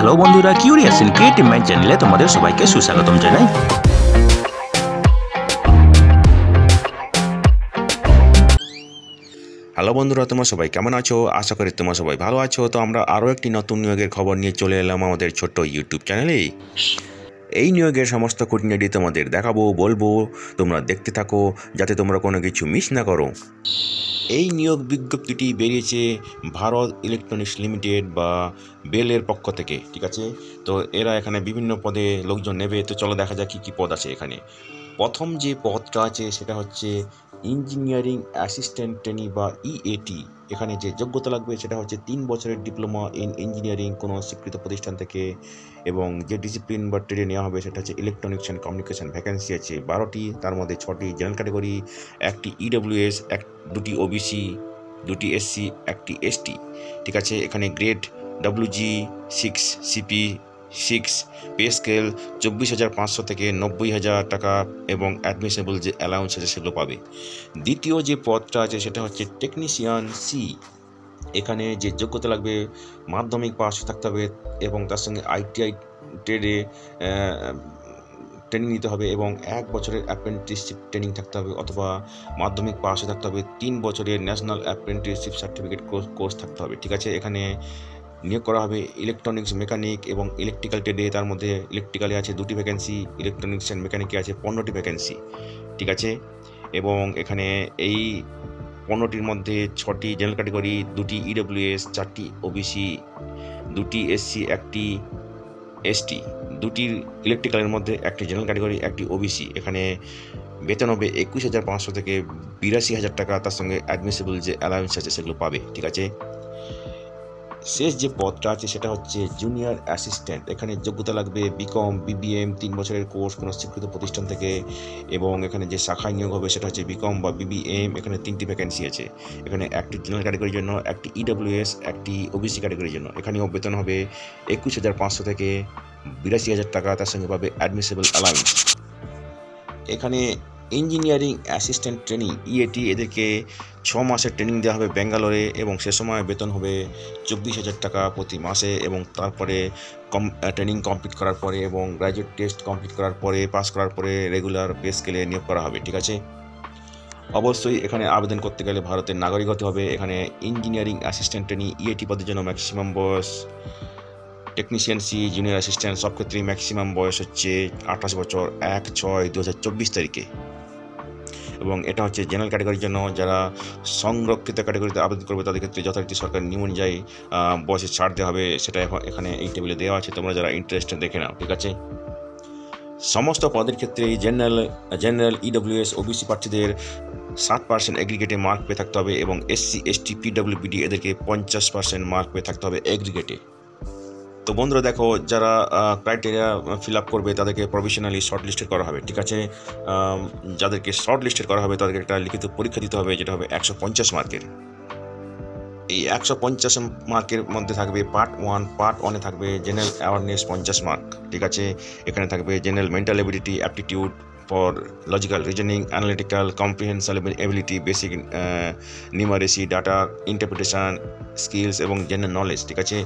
Hello বন্ধুরা, curious in creative mind চ্যানেলে তোমাদের সবাইকে সুস্বাগতম জানাই। হ্যালো বন্ধুরা, তোমরা সবাই কেমন আছো? আশা করি তোমরা সবাই ভালো আছো। তো আমরা আরও একটি নতুন নিয়োগের খবর নিয়ে চলে এলাম আমাদের ছোট্ট ইউটিউব চ্যানেলে। এই নিয়োগের সমস্ত খুঁটিনাটি তোমাদের দেখাবো, বলবো, তোমরা দেখতে থাকো যাতে তোমরা কোনো কিছু মিস না করো। এই নিয়োগ বিজ্ঞপ্তিটি বেরিয়েছে ভারত ইলেকট্রনিক্স লিমিটেড বা বেলের পক্ষ থেকে, ঠিক আছে। তো এরা এখানে বিভিন্ন পদে লোকজন নেবে। তো চলো দেখা যাক কী কী পদ আছে এখানে। প্রথম যে পদটা আছে সেটা হচ্ছে ইঞ্জিনিয়ারিং অ্যাসিস্ট্যান্ট ট্রেনি বা ইএটি। এখানে যে যোগ্যতা লাগবে সেটা হচ্ছে 3 বছরের ডিপ্লোমা ইন ইঞ্জিনিয়ারিং কোনো স্বীকৃত প্রতিষ্ঠান থেকে, এবং যে ডিসিপ্লিন বা ট্রেডে নেওয়া হবে সেটা হচ্ছে ইলেকট্রনিক্স অ্যান্ড কমিউনিকেশন। ভ্যাকেন্সি আছে 12টি, তার মধ্যে 6টি জেনারেল ক্যাটাগরি, 1টি ইডব্লিউএস, 2টি ওবিসি, 2টি এসসি, 1টি এসটি, ঠিক আছে। এখানে grade WG 6 CP 6, pay scale 24,500 থেকে 90,000 টাকা, এবং অ্যাডমিসেবল যে অ্যালাউন্স আছে সেগুলো পাবে। দ্বিতীয় যে পদটা আছে সেটা হচ্ছে টেকনিশিয়ান সি। এখানে যে যোগ্যতা লাগবে মাধ্যমিক পাস থাকতে হবে, এবং তার সঙ্গে ITI ট্রেডে ট্রেনিং নিতে হবে, এবং 1 বছরের অ্যাপ্রেন্টিসশিপ ট্রেনিং থাকতে হবে, অথবা মাধ্যমিক পাসে থাকতে হবে। 3 বছরের ন্যাশনাল অ্যাপ্রেন্টিসশিপ সার্টিফিকেট কোর্স থাকতে হবে, ঠিক আছে। এখানে নিয়োগ করা হবে ইলেকট্রনিক্স মেকানিক এবং ইলেকট্রিক্যাল ট্রেডে। তার মধ্যে ইলেকট্রিক্যালে আছে 2টি ভ্যাকেন্সি, ইলেকট্রনিক্স অ্যান্ড মেকানিকে আছে 15টি ভ্যাকেন্সি, ঠিক আছে। এবং এখানে এই 15টির মধ্যে 6টি জেনারেল ক্যাটাগরি, 2টি ইডব্লিউএস, 4টি ওবিসি, 2টি এসসি, 1টি এসটি, 2টি ইলেকট্রিক্যালের মধ্যে 1টি জেনারেল ক্যাটাগরি, 1টি ওবিসি। এখানে বেতন হবে 21,500 থেকে 82,000 টাকা, তার সঙ্গে অ্যাডমিসেবল যে অ্যালাউন্স আছে সেগুলো পাবে, ঠিক আছে। শেষ যে পদটা আছে সেটা হচ্ছে জুনিয়র অ্যাসিস্ট্যান্ট। এখানে যোগ্যতা লাগবে BCom BBM 3 বছরের কোর্স কোনো স্বীকৃত প্রতিষ্ঠান থেকে, এবং এখানে যে শাখায় নিয়োগ হবে সেটা হচ্ছে BCom বা BBM। এখানে 3টি ভ্যাকেন্সি আছে। এখানে 1টি জেনারেল ক্যাটাগরির জন্য, 1টি ইডব্লিউএস, 1টি ওবিসি ক্যাটাগরির জন্য। এখানেও বেতন হবে 21,500 থেকে 82,000 টাকা, তার সঙ্গে পাবে অ্যাডমিসেবল অ্যালাউন্স। এখানে ইঞ্জিনিয়ারিং অ্যাসিস্ট্যান্ট ট্রেনিং ইএটি, এদেরকে 6 মাসের ট্রেনিং দেওয়া হবে ব্যাঙ্গালোরে, এবং সে সময় বেতন হবে 24,000 টাকা প্রতি মাসে। এবং তারপরে ট্রেনিং কমপ্লিট করার পরে এবং গ্র্যাজুয়েট টেস্ট কমপ্লিট করার পরে, পাস করার পরে রেগুলার পে স্কেলে নিয়োগ করা হবে, ঠিক আছে। অবশ্যই এখানে আবেদন করতে গেলে ভারতের নাগরিক হতে হবে। এখানে ইঞ্জিনিয়ারিং অ্যাসিস্ট্যান্ট ট্রেনিং ইএটি পদের জন্য ম্যাক্সিমাম বয়স, টেকনিশিয়ান সি, জুনিয়র অ্যাসিস্ট্যান্ট সব ক্ষেত্রেই ম্যাক্সিমাম বয়স হচ্ছে 28 বছর 1/6/2024 তারিখে। এবং এটা হচ্ছে জেনারেল ক্যাটাগরির জন্য। যারা সংরক্ষিত ক্যাটাগরিতে আবেদন করবে তাদের ক্ষেত্রে যথারীতি সরকার নিয়ম অনুযায়ী বয়সে ছাড় দেওয়া হবে, সেটা এখানে এই টেবিলে দেওয়া আছে। তোমরা যারা ইন্টারেস্টেড দেখে নাও, ঠিক আছে। সমস্ত পদের ক্ষেত্রে জেনারেল ইডব্লিউএস ওবিসি প্রার্থীদের 60% এগ্রিগেটে মার্ক পেয়ে থাকতে হবে, এবং SC ST PWBD এদেরকে 50% মার্ক পেয়ে থাকতে হবে এগ্রিগেটে। তো বন্ধুরা দেখো, যারা ক্রাইটেরিয়া ফিল আপ করবে তাদেরকে প্রভিশনালি শর্ট লিস্টেড করা হবে, ঠিক আছে। যাদেরকে শর্ট লিস্টেড করা হবে তাদেরকে একটা লিখিত পরীক্ষা দিতে হবে, যেটা হবে 150 মার্কের। এই 150 মার্কের মধ্যে থাকবে পার্ট 1 থাকবে জেনারেল অ্যাওয়ারনেস 50 মার্ক, ঠিক আছে। এখানে থাকবে general mental ability, aptitude for logical reasoning, analytical comprehension ability, basic numeracy, data interpretation skills এবং জেনারেল নলেজ, ঠিক আছে।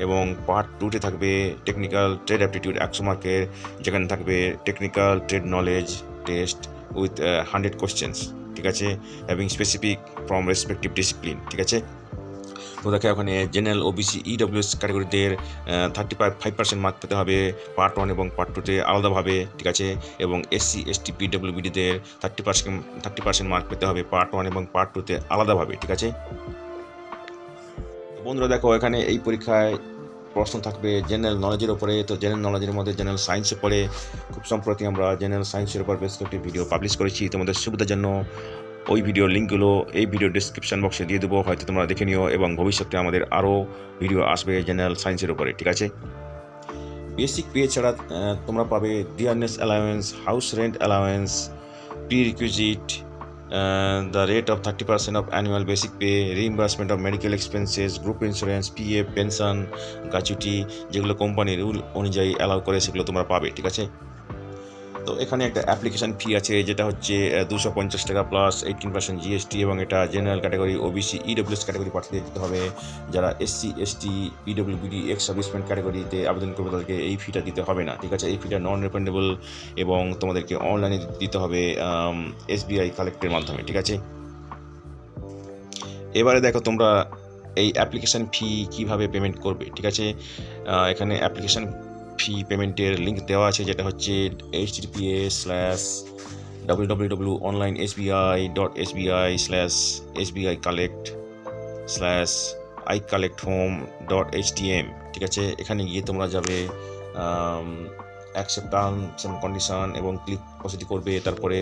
এবং পার্ট 2তে থাকবে টেকনিক্যাল ট্রেড অ্যাপটিটিউড 100 মার্কের, যেখানে থাকবে technical trade knowledge test with 100 questions, ঠিক আছে, having specific from respective discipline, ঠিক আছে। তো দেখে ওখানে জেনারেল ওবিসি ইডব্লিউএস ক্যাটাগরিদের 35% মার্ক পেতে হবে পার্ট 1 এবং পার্ট 2তে আলাদাভাবে, ঠিক আছে। এবং SC ST PWBDদের 30% মার্ক পেতে হবে পার্ট 1 এবং পার্ট 2তে আলাদাভাবে, ঠিক আছে। বন্ধুরা দেখো, এখানে এই পরীক্ষায় প্রশ্ন থাকবে জেনারেল নলেজের উপরে। তো জেনারেল নলেজের মধ্যে জেনারেল সায়েন্সের পরে খুব সম্প্রতি আমরা জেনারেল সায়েন্সের উপর বেশ কয়েকটি ভিডিও পাবলিশ করেছি। তোমাদের সুবিধার জন্য ওই ভিডিওর লিঙ্কগুলো এই ভিডিও ডিসক্রিপশন বক্সে দিয়ে দেবো, হয়তো তোমরা দেখে নিও। এবং ভবিষ্যতে আমাদের আরও ভিডিও আসবে জেনারেল সায়েন্সের উপরে, ঠিক আছে। বেসিক পে ছাড়া তোমরা পাবে dearness allowance, house rent allowance, prerequisite, the rate of 30% of annual basic pay, reimbursement of medical expenses, group insurance, PF, pension, gratuity, যেগুলো কোম্পানির রুল অনুযায়ী অ্যালাউ করে সেগুলো তোমরা পাবে, ঠিক আছে। তো এখানে একটা অ্যাপ্লিকেশান ফি আছে, যেটা হচ্ছে 250 টাকা প্লাস 18% জিএসটি, এবং এটা general category, OBC, EWS category প্রার্থীদের দিতে হবে। যারা SC, ST, PWD, ex serviceman ক্যাটাগরিতে আবেদন করবে তাদেরকে এই ফিটা দিতে হবে না, ঠিক আছে। এই ফিটা নন রিফান্ডেবল, এবং তোমাদেরকে অনলাইনে দিতে হবে এসবিআই কালেক্টের মাধ্যমে, ঠিক আছে। এবারে দেখো তোমরা এই অ্যাপ্লিকেশান ফি কীভাবে পেমেন্ট করবে, ঠিক আছে। এখানে অ্যাপ্লিকেশান ফি পেমেন্টের লিঙ্ক দেওয়া আছে, যেটা হচ্ছে https://www.onlinesbi.sbi/icollecthome.htm, ঠিক আছে। এখানে গিয়ে তোমরা যাবে অ্যাকসেপ্ট টার্মস এন্ড কন্ডিশন এবং ক্লিক প্রসিড করবে। তারপরে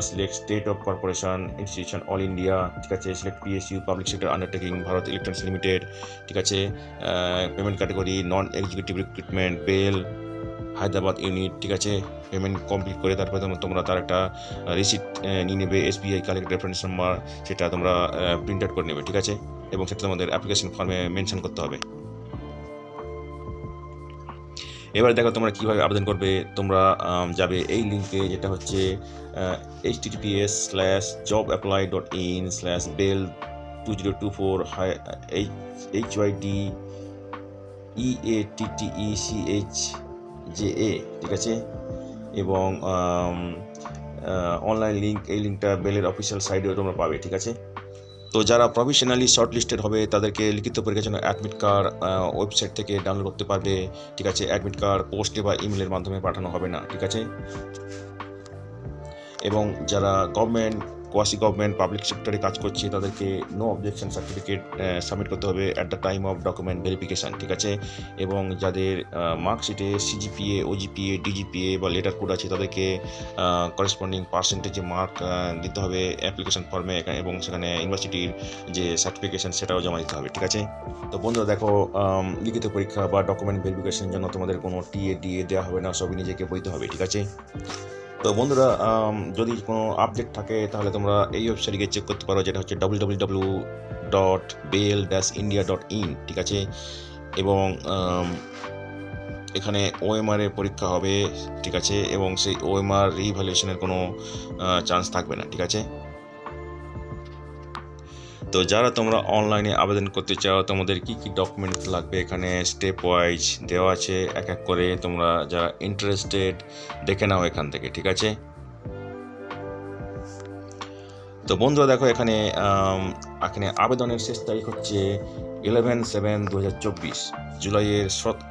select state of corporation, institution, all India, ঠিক আছে। Select PSU, public sector undertaking, Bharat Electronics Limited, ঠিক আছে। Payment category non executive recruitment, BEL, Hyderabad unit, ঠিক আছে। পেমেন্ট কমপ্লিট করে তারপরে তোমরা তার একটা রিসিট নিয়ে নেবে, এসবিআই কালেক্ট রেফারেন্স নাম্বার, সেটা তোমরা প্রিন্ট আউট করে নেবে, ঠিক আছে। এবং সেটা তোমাদের অ্যাপ্লিকেশন ফর্মে মেনশন করতে হবে। এবার দেখো তোমরা কীভাবে আবেদন করবে। তোমরা যাবে এই লিঙ্কে, যেটা হচ্ছে https://jobapply.in/bell2024HYDEATTECHJA, ঠিক আছে। এবং অনলাইন লিঙ্ক, এই লিঙ্কটা বেলের অফিসিয়াল সাইটেও তোমরা পাবে, ঠিক আছে। তো যারা প্রফেশনালি শর্টলিস্টেড হবে তাদেরকে লিখিত পরীক্ষার জন্য অ্যাডমিট কার্ড ওয়েবসাইট থেকে ডাউনলোড করতে পারবে, ঠিক আছে। অ্যাডমিট কার্ড পোস্টে বা ইমেলের মাধ্যমে পাঠানো হবে না, ঠিক আছে। এবং যারা গভর্নমেন্ট, কোয়াসি গভর্নমেন্ট, পাবলিক সেক্টরে কাজ করছে তাদেরকে নো অবজেকশন সার্টিফিকেট সাবমিট করতে হবে at the time of document verification, ঠিক আছে। এবং যাদের মার্কশিটে সিজিপিএ, ওজিপিএ, ডিজিপিএ বা লেটার কোড আছে তাদেরকে করেসপন্ডিং পার্সেন্টেজে মার্ক দিতে হবে অ্যাপ্লিকেশন ফর্মে, এবং সেখানে ইউনিভার্সিটির যে সার্টিফিকেশান সেটাও জমা দিতে হবে, ঠিক আছে। তো বন্ধুরা দেখো, লিখিত পরীক্ষা বা ডকুমেন্ট ভেরিফিকেশনের জন্য তোমাদের কোনো টিএ দেওয়া হবে না, সবই নিজেকে বইতে হবে, ঠিক আছে। তো বন্ধুরা, যদি কোনো আপডেট থাকে তাহলে তোমরা এই ওয়েবসাইটে গিয়ে চেক করতে পারো, যেটা হচ্ছে www.bail-india.in, ঠিক আছে। এবং এখানে ওএমআর এর পরীক্ষা হবে, ঠিক আছে। এবং সেই ওএমআর রিভ্যালুয়েশনের কোনো চান্স থাকবে না, ঠিক আছে। তো যারা তোমরা অনলাইনে আবেদন করতে চাও তোমাদের কি কি ডকুমেন্টস লাগবে এখানে স্টেপ ওয়াইজ দেওয়া আছে, এক এক করে তোমরা যারা ইন্টারেস্টেড দেখে নাও এখান থেকে, ঠিক আছে। তো বন্ধুরা দেখো, এখানে আবেদনের শেষ তারিখ হচ্ছে 11/7/2024, জুলাইয়ের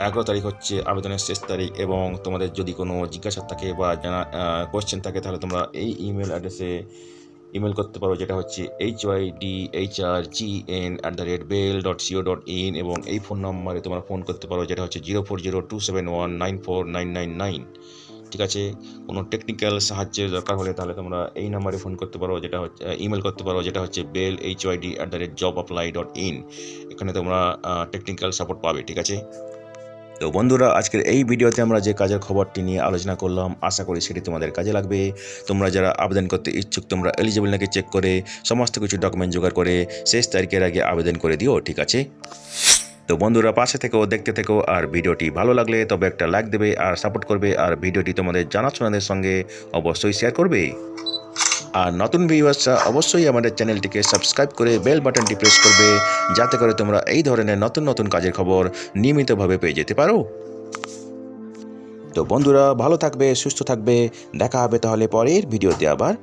11 তারিখ হচ্ছে আবেদনের শেষ তারিখ। এবং তোমাদের যদি কোনো জিজ্ঞাসা থাকে বা জানা কোয়েশ্চেন থাকে তাহলে তোমরা এই ইমেল অ্যাড্রেসে ইমেল করতে পারো, যেটা হচ্ছে hydhrgn@bail.co.in, এবং এই ফোন নম্বরে তোমরা ফোন করতে পারো, যেটা হচ্ছে 040271949999, ঠিক আছে। কোনো টেকনিক্যাল সাহায্যের দরকার হলে তাহলে তোমরা এই নাম্বারে ফোন করতে পারো, যেটা হচ্ছে ইমেল করতে পারো, যেটা হচ্ছে bail@jobapply.in। এখানে তোমরা টেকনিক্যাল সাপোর্ট পাবে, ঠিক আছে। তো বন্ধুরা, আজকের এই ভিডিওতে আমরা যে কাজের খবরটি নিয়ে আলোচনা করলাম, আশা করি সেটি তোমাদের কাজে লাগবে। তোমরা যারা আবেদন করতে ইচ্ছুক তোমরা এলিজিবল নাকি চেক করে সমস্ত কিছু ডকুমেন্ট জোগাড় করে শেষ তারিখের আগে আবেদন করে দিও, ঠিক আছে। তো বন্ধুরা, পাশে থেকেও দেখতে থেকো, আর ভিডিওটি ভালো লাগলে তবে একটা লাইক দেবে আর সাপোর্ট করবে, আর ভিডিওটি তোমাদের জানাশোনাদের সঙ্গে অবশ্যই শেয়ার করবে। আর নতুন ভিউয়ার্সরা অবশ্যই আমাদের চ্যানেলটিকে সাবস্ক্রাইব করে বেল বাটনটি প্রেস করবে, যাতে করে তোমরা এই ধরনের নতুন নতুন কাজের খবর নিয়মিতভাবে পেয়ে যেতে পারো। তো বন্ধুরা, ভালো থাকবে, সুস্থ থাকবে, দেখা হবে তাহলে পরের ভিডিওতে আবার।